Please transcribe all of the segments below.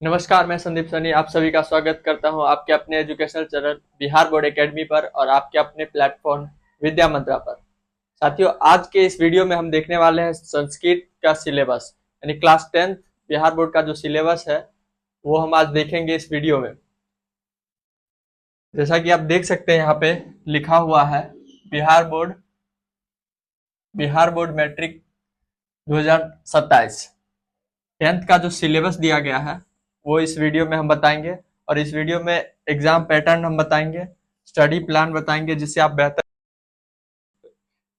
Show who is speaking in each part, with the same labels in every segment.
Speaker 1: नमस्कार, मैं संदीप सनी आप सभी का स्वागत करता हूं आपके अपने educational channel Bihar board academy पर और आपके अपने प्लेटफॉर्म विद्या मंत्रा पर। साथियों, आज के इस वीडियो में हम देखने वाले हैं संस्कृत का सिलेबस यानी क्लास 10th बिहार बोर्ड का जो सिलेबस है वो हम आज देखेंगे इस वीडियो में। जैसा कि आप देख सकते हैं यहाँ पे लिखा हुआ है बिहार बोर्ड मैट्रिक 2027 10th का जो सिलेबस दिया गया है वो इस वीडियो में हम बताएंगे और इस वीडियो में एग्जाम पैटर्न हम बताएंगे, स्टडी प्लान बताएंगे जिससे आप बेहतर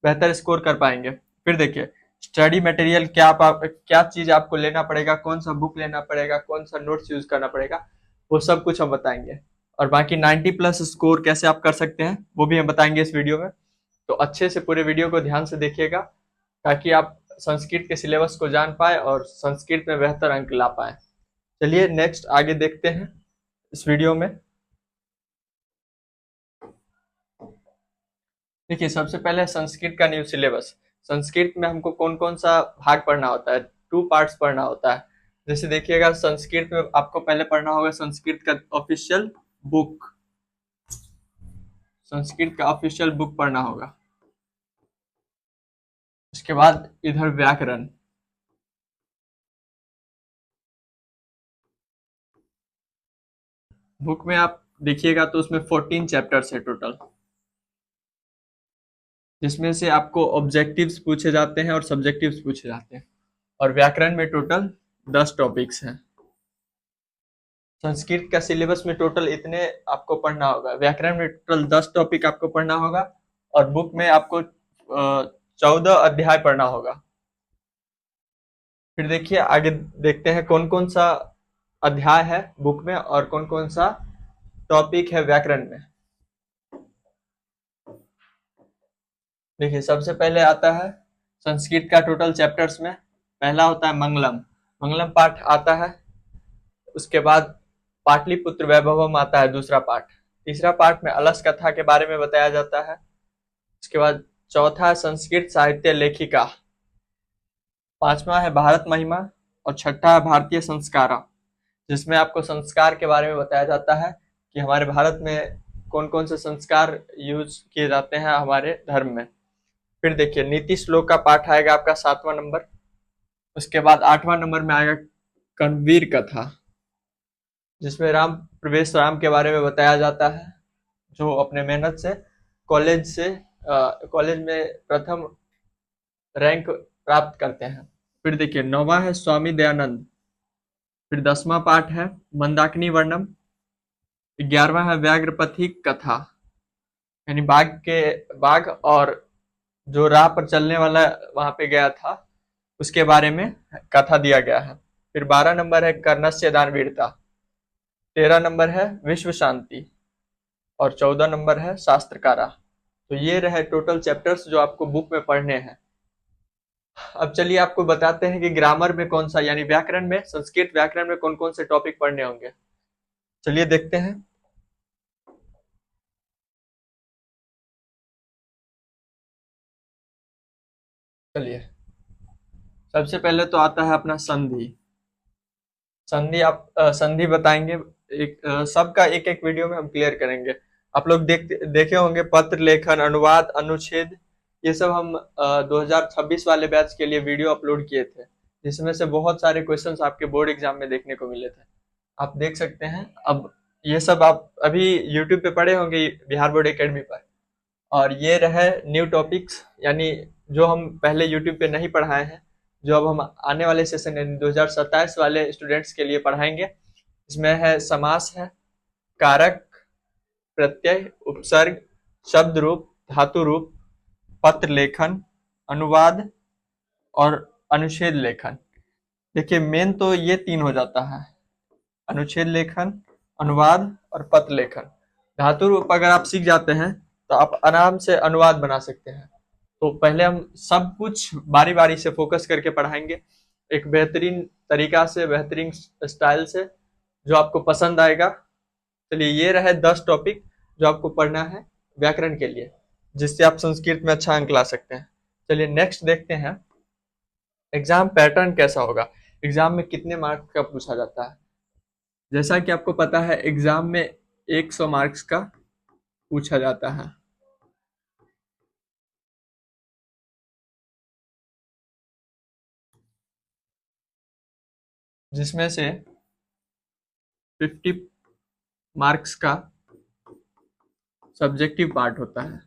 Speaker 1: बेहतर स्कोर कर पाएंगे। फिर देखिए स्टडी मटेरियल क्या चीज आपको लेना पड़ेगा, कौन सा बुक लेना पड़ेगा, कौन सा नोट्स यूज करना पड़ेगा, वो सब कुछ हम बताएंगे। और बाकी 90 प्लस स्कोर कैसे आप कर सकते हैं वो भी हम बताएंगे इस वीडियो में। तो अच्छे से पूरे वीडियो को ध्यान से देखिएगा ताकि आप संस्कृत के सिलेबस को जान पाए और संस्कृत में बेहतर अंक ला पाए। चलिए नेक्स्ट आगे देखते हैं इस वीडियो में। देखिए सबसे पहले संस्कृत का न्यू सिलेबस। संस्कृत में हमको कौन कौन सा भाग पढ़ना होता है, 2 पार्ट्स पढ़ना होता है। जैसे देखिएगा संस्कृत में आपको पहले पढ़ना होगा संस्कृत का ऑफिशियल बुक, संस्कृत का ऑफिशियल बुक पढ़ना होगा। उसके बाद इधर व्याकरण, बुक में आप देखिएगा तो उसमें 14 चैप्टर्स है टोटल, जिसमें से आपको ऑब्जेक्टिव्स पूछे जाते हैं और सब्जेक्टिव्स पूछे जाते हैं। और व्याकरण में टोटल 10 टॉपिक्स हैं। संस्कृत का सिलेबस में टोटल इतने आपको पढ़ना होगा। व्याकरण में टोटल 10 टॉपिक आपको पढ़ना होगा और बुक में आपको 14 अध्याय पढ़ना होगा। फिर देखिए आगे देखते हैं कौन कौन सा अध्याय है बुक में और कौन कौन सा टॉपिक है व्याकरण में। देखिए सबसे पहले आता है संस्कृत का टोटल चैप्टर्स में पहला होता है मंगलम। मंगलम पाठ आता है। उसके बाद पाटलिपुत्र वैभवम आता है दूसरा पाठ। तीसरा पाठ में अलस कथा के बारे में बताया जाता है। उसके बाद चौथा है संस्कृत साहित्य लेखिका। पांचवा है भारत महिमा और छठा है भारतीय संस्कारा, जिसमें आपको संस्कार के बारे में बताया जाता है कि हमारे भारत में कौन कौन से संस्कार यूज किए जाते हैं हमारे धर्म में। फिर देखिए नीति श्लोक का पाठ आएगा आपका 7वां नंबर। उसके बाद 8वां नंबर में आएगा कणवीर कथा, जिसमें राम प्रवेश राम के बारे में बताया जाता है, जो अपने मेहनत से कॉलेज में प्रथम रैंक प्राप्त करते हैं। फिर देखिए 9वां है स्वामी दयानंद। फिर 10वां पाठ है मंदाकिनी वर्णम। 11वां है व्याघ्रपथिक कथा, यानी बाघ और जो राह पर चलने वाला वहां पे गया था उसके बारे में कथा दिया गया है। फिर 12 नंबर है कर्णस्य दानवीरता। 13 नंबर है विश्व शांति और 14 नंबर है शास्त्रकारा। तो ये रहे टोटल चैप्टर्स जो आपको बुक में पढ़ने हैं। अब चलिए आपको बताते हैं कि ग्रामर में कौन सा यानी व्याकरण में, संस्कृत व्याकरण में कौन कौन से टॉपिक पढ़ने होंगे। चलिए देखते हैं। चलिए सबसे पहले तो आता है अपना संधि। संधि बताएंगे। सबका एक एक वीडियो में हम क्लियर करेंगे। आप लोग देखे होंगे पत्र लेखन, अनुवाद, अनुच्छेद, ये सब हम 2026 वाले बैच के लिए वीडियो अपलोड किए थे, जिसमें से बहुत सारे क्वेश्चंस आपके बोर्ड एग्जाम में देखने को मिले थे। आप देख सकते हैं। अब ये सब आप अभी यूट्यूब पे पढ़े होंगे बिहार बोर्ड एकेडमी पर। और ये रहे न्यू टॉपिक्स, यानी जो हम पहले यूट्यूब पे नहीं पढ़ाए हैं, जो अब हम आने वाले सेशन यानी 2027 वाले स्टूडेंट्स के लिए पढ़ाएंगे। इसमें है समास है, कारक, प्रत्यय, उपसर्ग, शब्द रूप, धातु रूप, पत्र लेखन, अनुवाद और अनुच्छेद लेखन। देखिए मेन तो ये 3 हो जाता है, अनुच्छेद लेखन, अनुवाद और पत्र लेखन। धातु रूप अगर आप सीख जाते हैं तो आप आराम से अनुवाद बना सकते हैं। तो पहले हम सब कुछ बारी बारी से फोकस करके पढ़ाएंगे, एक बेहतरीन तरीका से, बेहतरीन स्टाइल से, जो आपको पसंद आएगा। चलिए ये रहे 10 टॉपिक जो आपको पढ़ना है व्याकरण के लिए, जिससे आप संस्कृत में अच्छा अंक ला सकते हैं। चलिए नेक्स्ट देखते हैं एग्जाम पैटर्न कैसा होगा, एग्जाम में कितने मार्क्स का पूछा जाता है। जैसा कि आपको पता है एग्जाम में 100 मार्क्स का पूछा जाता है, जिसमें से 50 मार्क्स का सब्जेक्टिव पार्ट होता है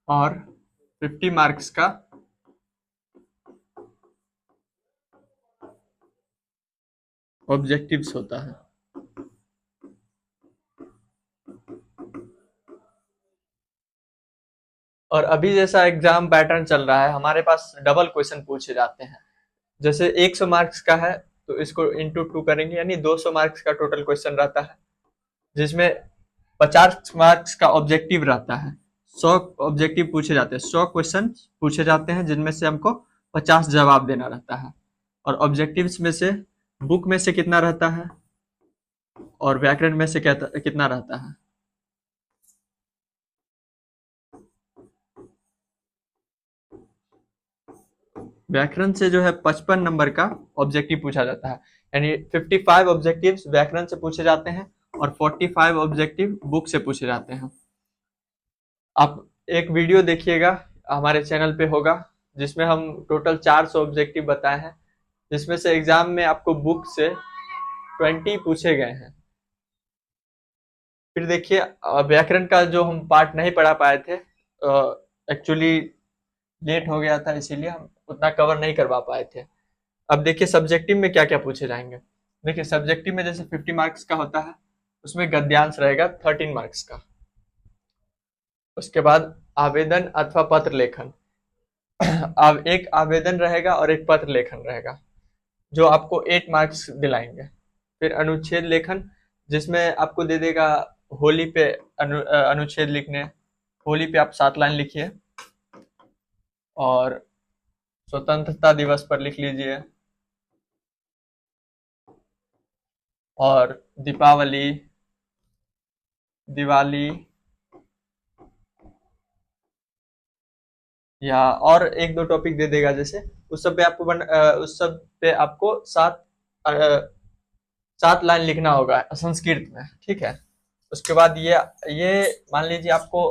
Speaker 1: और 50 मार्क्स का ऑब्जेक्टिव्स होता है। और अभी जैसा एग्जाम पैटर्न चल रहा है, हमारे पास डबल क्वेश्चन पूछे जाते हैं। जैसे 100 मार्क्स का है तो इसको इंटू 2 करेंगे, यानी 200 मार्क्स का टोटल क्वेश्चन रहता है, जिसमें 50 मार्क्स का ऑब्जेक्टिव रहता है। 100 ऑब्जेक्टिव पूछे जाते हैं, 100 क्वेश्चन पूछे जाते हैं, जिनमें से हमको 50 जवाब देना रहता है। और ऑब्जेक्टिव्स में से बुक में से कितना रहता है और व्याकरण में से कितना रहता है। व्याकरण से जो है 55 नंबर का ऑब्जेक्टिव पूछा जाता है, यानी 55 ऑब्जेक्टिव्स व्याकरण से पूछे जाते हैं और 45 ऑब्जेक्टिव बुक से पूछे जाते हैं। आप एक वीडियो देखिएगा, हमारे चैनल पे होगा, जिसमें हम टोटल 400 ऑब्जेक्टिव बताए हैं, जिसमें से एग्जाम में आपको बुक से 20 पूछे गए हैं। फिर देखिए व्याकरण का जो हम पार्ट नहीं पढ़ा पाए थे, एक्चुअली लेट हो गया था, इसीलिए हम उतना कवर नहीं करवा पाए थे। अब देखिए सब्जेक्टिव में क्या क्या पूछे जाएंगे। देखिए सब्जेक्टिव में जैसे 50 मार्क्स का होता है, उसमें गद्यांश रहेगा 13 मार्क्स का। उसके बाद आवेदन अथवा पत्र लेखन, अब एक आवेदन रहेगा और एक पत्र लेखन रहेगा, जो आपको 8 मार्क्स दिलाएंगे। फिर अनुच्छेद लेखन, जिसमें आपको दे देगा होली पे अनुच्छेद लिखने। होली पे आप 7 लाइन लिखिए और स्वतंत्रता दिवस पर लिख लीजिए, और दीपावली, दिवाली, या और एक दो टॉपिक दे देगा, जैसे उस सब पे आपको 7 लाइन लिखना होगा संस्कृत में, ठीक है। उसके बाद ये मान लीजिए आपको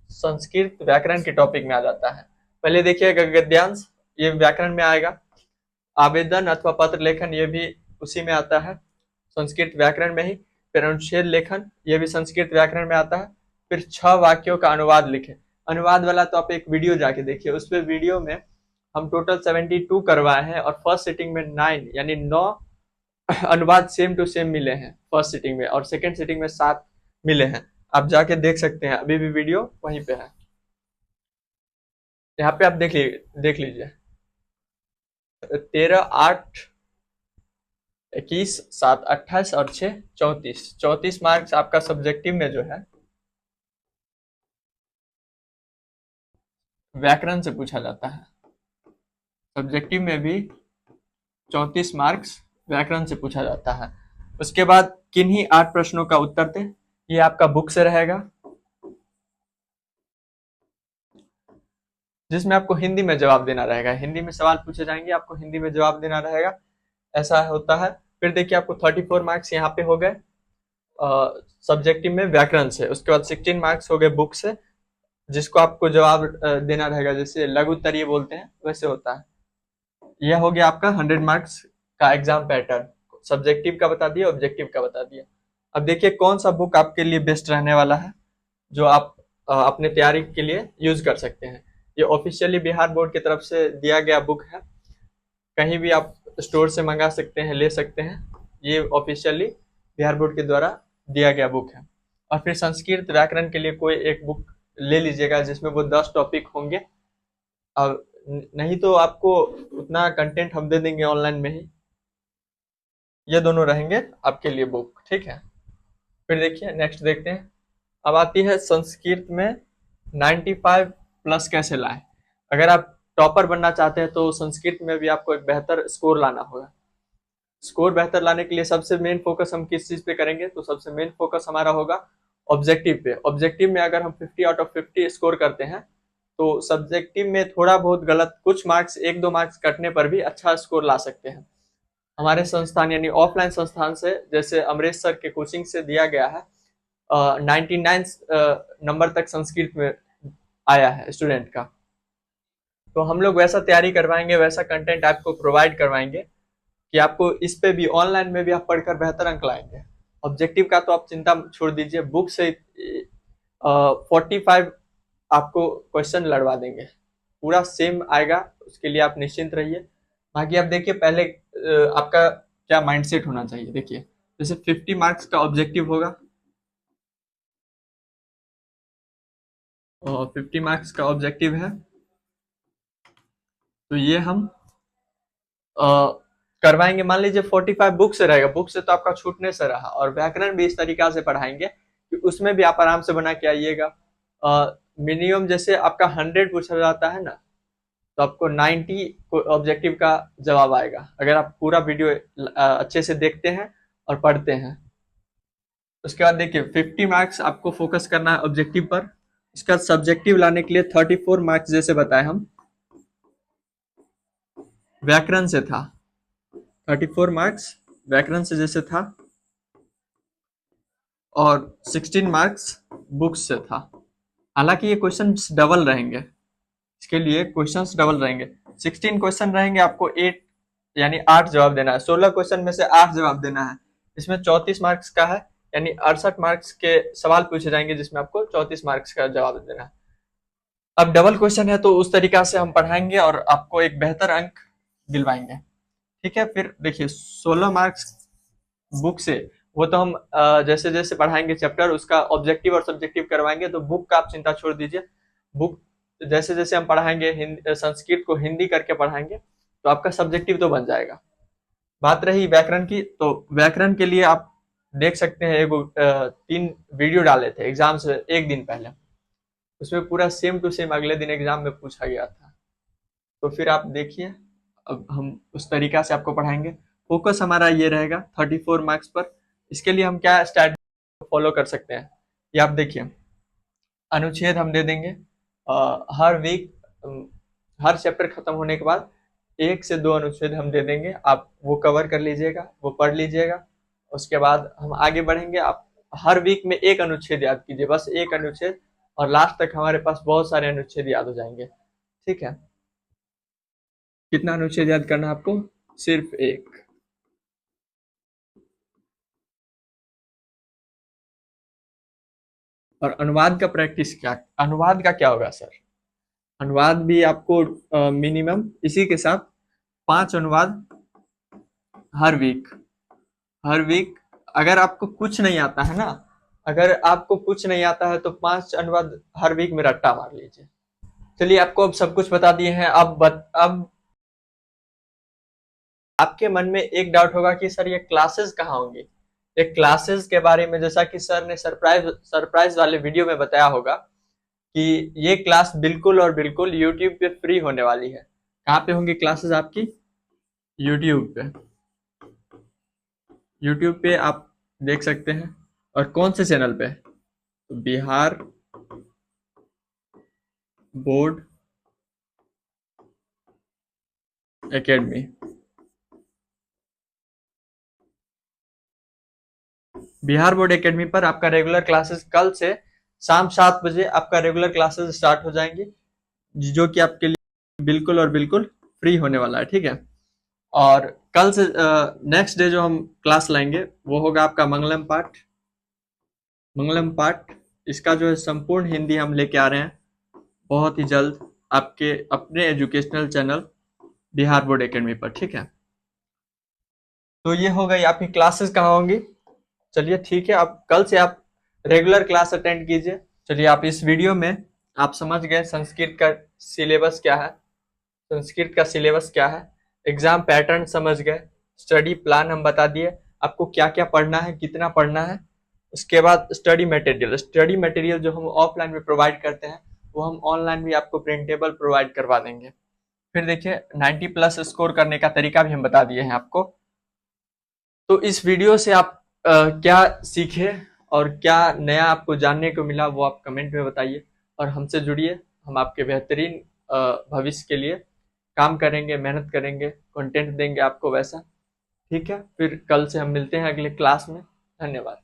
Speaker 1: संस्कृत व्याकरण के टॉपिक में आ जाता है। पहले देखिएगा गद्यांश, ये व्याकरण में आएगा। आवेदन अथवा पत्र लेखन, ये भी उसी में आता है, संस्कृत व्याकरण में ही। फिर अनुच्छेद लेखन, ये भी संस्कृत व्याकरण में आता है। फिर 6 वाक्यों का अनुवाद लिखे। अनुवाद वाला तो आप एक वीडियो जाके देखिए, उस पे वीडियो में हम टोटल 72 करवाए हैं और फर्स्ट सिटिंग में 9 यानी 9 अनुवाद सेम टू सेम मिले हैं फर्स्ट सिटिंग में, और सेकंड सिटिंग में 7 मिले हैं। आप जाके देख सकते हैं, अभी भी वीडियो वहीं पे है, यहाँ पे आप देख लीजिए। 13, 8, 21, 7, 28 और 6, 34, 34 मार्क्स आपका सब्जेक्टिव में जो है व्याकरण से पूछा जाता है। सब्जेक्टिव में भी 34 मार्क्स व्याकरण से पूछा जाता है। उसके बाद किन्हीं 8 प्रश्नों का उत्तर दें, ये आपका बुक से रहेगा, जिसमें आपको हिंदी में जवाब देना रहेगा। हिंदी में सवाल पूछे जाएंगे, आपको हिंदी में जवाब देना रहेगा, ऐसा होता है। फिर देखिए आपको 34 मार्क्स यहाँ पे हो गए सब्जेक्टिव में व्याकरण से। उसके बाद 16 मार्क्स हो गए बुक से, जिसको आपको जवाब देना रहेगा, जैसे लघु उत्तरीय बोलते हैं वैसे होता है। यह हो गया आपका 100 मार्क्स का एग्जाम पैटर्न। सब्जेक्टिव का बता दिया, ऑब्जेक्टिव का बता दिया। अब देखिए कौन सा बुक आपके लिए बेस्ट रहने वाला है, जो आप अपने तैयारी के लिए यूज कर सकते हैं। ये ऑफिशियली बिहार बोर्ड की तरफ से दिया गया बुक है, कहीं भी आप स्टोर से मंगा सकते हैं, ले सकते हैं। ये ऑफिशियली बिहार बोर्ड के द्वारा दिया गया बुक है। और फिर संस्कृत व्याकरण के लिए कोई एक बुक ले लीजिएगा, जिसमें वो 10 टॉपिक होंगे। और नहीं तो आपको उतना कंटेंट हम दे देंगे ऑनलाइन में ही। ये दोनों रहेंगे आपके लिए बुक, ठीक है। फिर देखिए नेक्स्ट देखते हैं। अब आती है संस्कृत में 95 प्लस कैसे लाएं। अगर आप टॉपर बनना चाहते हैं तो संस्कृत में भी आपको एक बेहतर स्कोर लाना होगा। स्कोर बेहतर लाने के लिए सबसे मेन फोकस हम किस चीज पे करेंगे, तो सबसे मेन फोकस हमारा होगा ऑब्जेक्टिव पे। ऑब्जेक्टिव में अगर हम 50 आउट ऑफ 50 स्कोर करते हैं तो सब्जेक्टिव में थोड़ा बहुत गलत, कुछ मार्क्स, 1-2 मार्क्स कटने पर भी अच्छा स्कोर ला सकते हैं। हमारे संस्थान यानी ऑफलाइन संस्थान से, जैसे अमरीश सर के कोचिंग से दिया गया है, 99 नंबर तक संस्कृत में आया है स्टूडेंट का। तो हम लोग वैसा तैयारी करवाएंगे, वैसा कंटेंट आपको प्रोवाइड करवाएंगे कि आपको इस पे भी, ऑनलाइन में भी आप पढ़कर बेहतर अंक लाएंगे। ऑब्जेक्टिव का तो आप चिंता छोड़ दीजिए, बुक से 45 आपको क्वेश्चन लड़वा देंगे, पूरा सेम आएगा, उसके लिए आप निश्चिंत रहिए। बाकी आप देखिए पहले आपका क्या माइंडसेट होना चाहिए। देखिए जैसे 50 मार्क्स का ऑब्जेक्टिव होगा, और 50 मार्क्स का ऑब्जेक्टिव है, तो ये हम अ, करवाएंगे। मान लीजिए 45 बुक से रहेगा, बुक से तो आपका छूटने से रहा, और व्याकरण भी इस तरीका से पढ़ाएंगे कि उसमें भी आप आराम से बना के आइएगा। मिनिमम जैसे आपका 100 पूछा जाता है ना, तो आपको 90 ऑब्जेक्टिव का जवाब आएगा, अगर आप पूरा वीडियो अच्छे से देखते हैं और पढ़ते हैं। उसके बाद देखिए 50 मार्क्स आपको फोकस करना है ऑब्जेक्टिव पर। इसका सब्जेक्टिव लाने के लिए 34 मार्क्स जैसे बताए हम, व्याकरण से था। 34 मार्क्स व्याकरण से जैसे था, और 16 मार्क्स बुक्स से था। हालांकि ये क्वेश्चंस डबल रहेंगे, इसके लिए क्वेश्चंस डबल रहेंगे। 16 क्वेश्चन रहेंगे, आपको 8 यानी 8 जवाब देना है। 16 क्वेश्चन में से 8 जवाब देना है। इसमें 34 मार्क्स का है, यानी 68 मार्क्स के सवाल पूछे जाएंगे, जिसमें आपको 34 मार्क्स का जवाब देना है। अब डबल क्वेश्चन है तो उस तरीका से हम पढ़ाएंगे और आपको एक बेहतर अंक दिलवाएंगे। ठीक है, फिर देखिए 16 मार्क्स बुक से, वो तो हम जैसे जैसे पढ़ाएंगे चैप्टर, उसका ऑब्जेक्टिव और सब्जेक्टिव करवाएंगे, तो बुक का आप चिंता छोड़ दीजिए। बुक जैसे जैसे हम पढ़ाएंगे, संस्कृत को हिंदी करके पढ़ाएंगे, तो आपका सब्जेक्टिव तो बन जाएगा। बात रही व्याकरण की, तो व्याकरण के लिए आप देख सकते हैं, एगो 3 वीडियो डाले थे एग्जाम से एक दिन पहले, उसमें पूरा सेम टू सेम अगले दिन एग्जाम में पूछा गया था। तो फिर आप देखिए, अब हम उस तरीका से आपको पढ़ाएंगे। फोकस हमारा ये रहेगा 34 मार्क्स पर। इसके लिए हम क्या स्ट्रैटेजी फॉलो कर सकते हैं, ये आप देखिए। अनुच्छेद हम दे देंगे हर वीक, हर चैप्टर खत्म होने के बाद 1 से 2 अनुच्छेद हम दे देंगे, आप वो कवर कर लीजिएगा, वो पढ़ लीजिएगा। उसके बाद हम आगे बढ़ेंगे। आप हर वीक में एक अनुच्छेद याद कीजिए, बस एक अनुच्छेद, और लास्ट तक हमारे पास बहुत सारे अनुच्छेद याद हो जाएंगे। ठीक है, कितना अनुच्छेद याद करना है आपको? सिर्फ एक। और अनुवाद का प्रैक्टिस, क्या अनुवाद का क्या होगा सर? अनुवाद भी आपको मिनिमम इसी के साथ 5 अनुवाद हर वीक, हर वीक। अगर आपको कुछ नहीं आता है ना, अगर आपको कुछ नहीं आता है तो 5 अनुवाद हर वीक में रट्टा मार लीजिए। चलिए, आपको अब सब कुछ बता दिए हैं। अब आपके मन में एक डाउट होगा कि सर ये क्लासेस कहाँ होंगी। ये क्लासेस के बारे में, जैसा कि सर ने सरप्राइज सरप्राइज वाले वीडियो में बताया होगा, कि ये क्लास बिल्कुल और बिल्कुल यूट्यूब पे फ्री होने वाली है। कहाँ पे होंगी क्लासेस आपकी? यूट्यूब पे। यूट्यूब पे आप देख सकते हैं। और कौन से चैनल पे? तो Bihar board academy. Bihar board academy पर आपका रेगुलर क्लासेस कल से शाम 7 बजे आपका रेगुलर क्लासेस स्टार्ट हो जाएंगी, जो कि आपके लिए बिल्कुल और बिल्कुल फ्री होने वाला है। ठीक है, और कल से नेक्स्ट डे जो हम क्लास लाएंगे वो होगा आपका मंगलम पाठ। मंगलम पाठ, इसका जो है संपूर्ण हिंदी हम लेके आ रहे हैं बहुत ही जल्द आपके अपने educational channel Bihar board academy पर। ठीक है, तो ये हो गई आपकी क्लासेस कहाँ होंगी। चलिए ठीक है, अब कल से आप रेगुलर क्लास अटेंड कीजिए। चलिए, आप इस वीडियो में आप समझ गए संस्कृत का सिलेबस क्या है, संस्कृत का सिलेबस क्या है, एग्जाम पैटर्न समझ गए, स्टडी प्लान हम बता दिए, आपको क्या क्या पढ़ना है, कितना पढ़ना है। उसके बाद स्टडी मटेरियल जो हम ऑफलाइन में प्रोवाइड करते हैं, वो हम ऑनलाइन भी आपको प्रिंटेबल प्रोवाइड करवा देंगे। फिर देखिए 90 प्लस स्कोर करने का तरीका भी हम बता दिए हैं आपको। तो इस वीडियो से आप क्या सीखे और क्या नया आपको जानने को मिला, वो आप कमेंट में बताइए और हमसे जुड़िए। हम आपके बेहतरीन भविष्य के लिए काम करेंगे, मेहनत करेंगे, कंटेंट देंगे आपको वैसा। ठीक है, फिर कल से हम मिलते हैं अगले क्लास में। धन्यवाद।